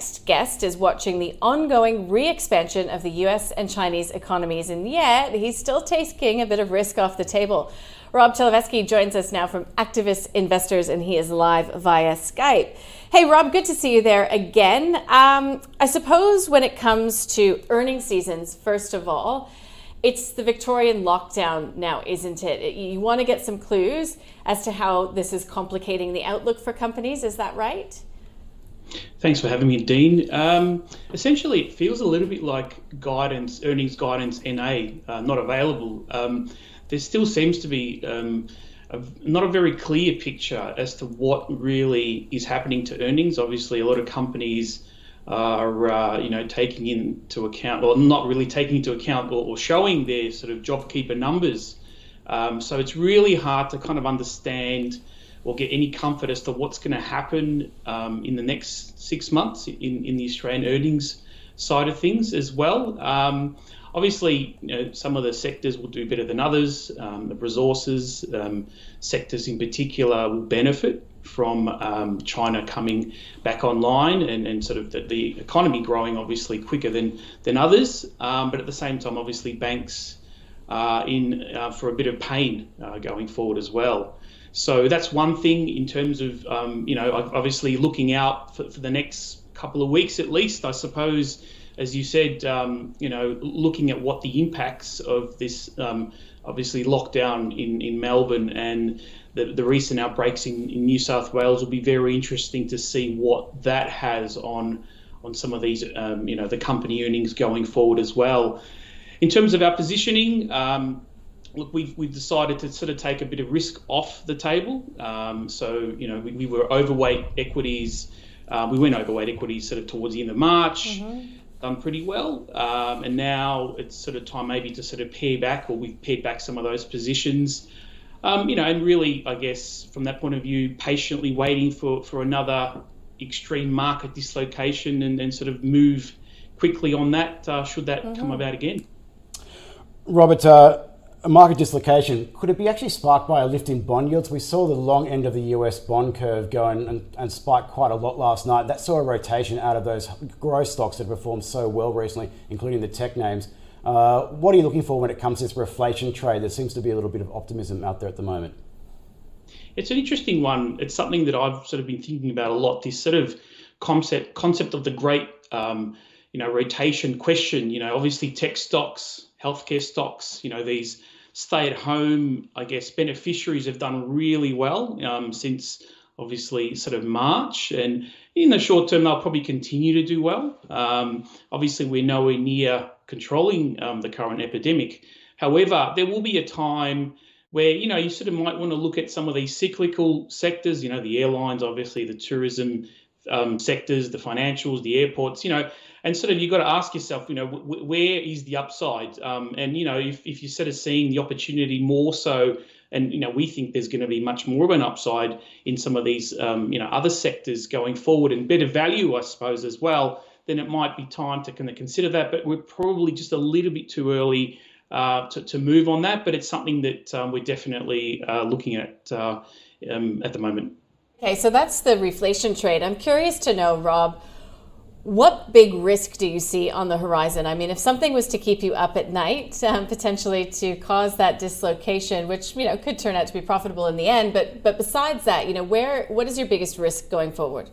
next guest is watching the ongoing re-expansion of the US and Chinese economies, and yet he's still taking a bit of risk off the table. Rob Talevski joins us now from Activus Investors, and he is live via Skype. Hey, Rob, good to see you there again. I suppose when it comes to earnings seasons, first of all, it's the Victorian lockdown now, isn't it? You want to get some clues as to how this is complicating the outlook for companies, is that right? Thanks for having me, Dean. Essentially, it feels a little bit like earnings guidance NA, not available. There still seems to be not a very clear picture as to what really is happening to earnings. Obviously, a lot of companies are taking into account, or not really taking into account, or showing their sort of JobKeeper numbers. So it's really hard to kind of understand or get any comfort as to what's going to happen in the next 6 months in the Australian earnings side of things as well. Obviously, some of the sectors will do better than others. The resources sectors in particular will benefit from China coming back online and sort of the economy growing obviously quicker than others. But at the same time, obviously banks are in for a bit of pain going forward as well. So that's one thing in terms of, obviously looking out for the next couple of weeks at least, I suppose, as you said, looking at what the impacts of this obviously lockdown in Melbourne and the recent outbreaks in New South Wales will be very interesting to see what that has on some of these, the company earnings going forward as well. In terms of our positioning, look, we've decided to sort of take a bit of risk off the table. We were overweight equities. We went overweight equities sort of towards the end of March. Done pretty well, and now it's sort of time maybe to sort of pare back, or we've pared back some of those positions, and really, I guess, from that point of view, patiently waiting for another extreme market dislocation and then sort of move quickly on that should that come about again. Robert, a market dislocation, could it be actually sparked by a lift in bond yields? We saw the long end of the US bond curve go and spike quite a lot last night. That saw a rotation out of those growth stocks that performed so well recently, including the tech names. What are you looking for when it comes to this reflation trade? There seems to be a little bit of optimism out there at the moment. It's an interesting one. It's something that I've sort of been thinking about a lot, this sort of concept of the great rotation question. Obviously tech stocks, healthcare stocks, these stay-at-home, I guess, beneficiaries have done really well since obviously sort of March, and in the short term they'll probably continue to do well. Obviously we're nowhere near controlling the current epidemic. However, there will be a time where you sort of might want to look at some of these cyclical sectors, the airlines, obviously the tourism sectors, the financials, the airports, and sort of you've got to ask yourself, where is the upside? And if you're sort of seeing the opportunity more so, and we think there's going to be much more of an upside in some of these other sectors going forward and better value, I suppose, as well, then it might be time to kind of consider that. But we're probably just a little bit too early to move on that. But it's something that we're definitely looking at the moment. Okay, so that's the reflation trade. I'm curious to know, Rob, what big risk do you see on the horizon? I mean, if something was to keep you up at night, potentially to cause that dislocation, which could turn out to be profitable in the end, but besides that, what is your biggest risk going forward?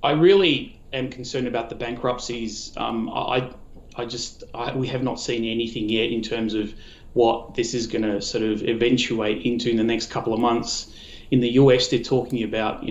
I really am concerned about the bankruptcies. We have not seen anything yet in terms of what this is going to sort of eventuate into in the next couple of months. In the US, they're talking about,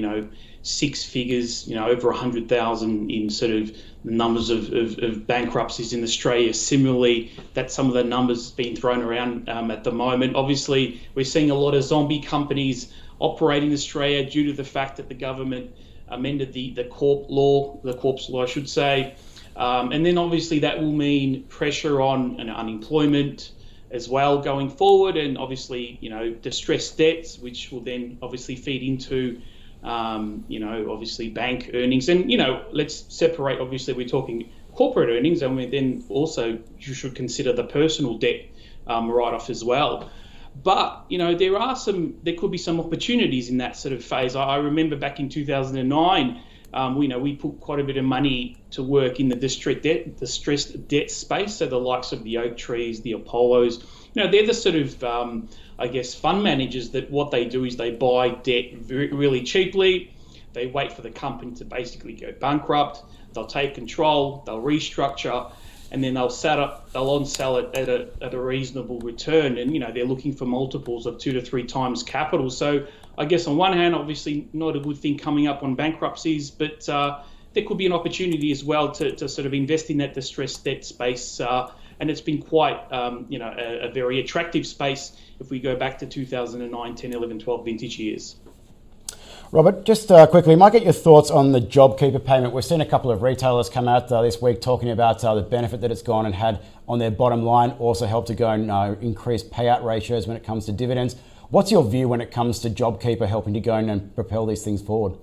six figures, over 100,000 in sort of the numbers of bankruptcies in Australia. Similarly, that's some of the numbers being thrown around at the moment. Obviously, we're seeing a lot of zombie companies operating in Australia due to the fact that the government amended the corpse law, I should say. And then obviously that will mean pressure on unemployment as well going forward, and obviously, distressed debts, which will then obviously feed into obviously bank earnings. And, let's separate, obviously we're talking corporate earnings, and then also you should consider the personal debt write-off as well. But, there could be some opportunities in that sort of phase. I remember back in 2009, We put quite a bit of money to work in the distressed debt space. So the likes of the Oak Trees, the Apollos, they're the sort of, fund managers that what they do is they buy debt really cheaply. They wait for the company to basically go bankrupt. They'll take control, they'll restructure, and then they'll on-sell it at a reasonable return. And, they're looking for multiples of 2 to 3 times capital. So I guess on one hand, obviously not a good thing coming up on bankruptcies, but there could be an opportunity as well to sort of invest in that distressed debt space. And it's been quite, a very attractive space if we go back to 2009, 10, 11, 12 vintage years. Robert, just quickly, might get your thoughts on the JobKeeper payment. We've seen a couple of retailers come out this week talking about the benefit that it's gone and had on their bottom line, also helped to go and increase payout ratios when it comes to dividends. What's your view when it comes to JobKeeper helping to go and propel these things forward?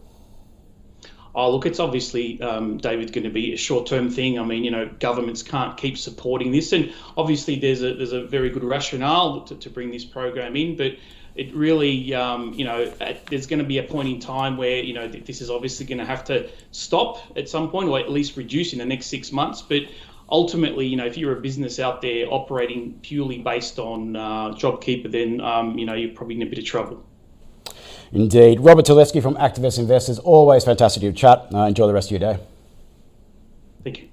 Oh, look, it's obviously, David, going to be a short-term thing. I mean, governments can't keep supporting this. And obviously there's a very good rationale to bring this program in, but it really, there's going to be a point in time where, this is obviously going to have to stop at some point, or at least reduce in the next 6 months. But ultimately, if you're a business out there operating purely based on JobKeeper, then, you're probably in a bit of trouble. Indeed. Robert Talevski from Activus Investors, always fantastic to chat. Enjoy the rest of your day. Thank you.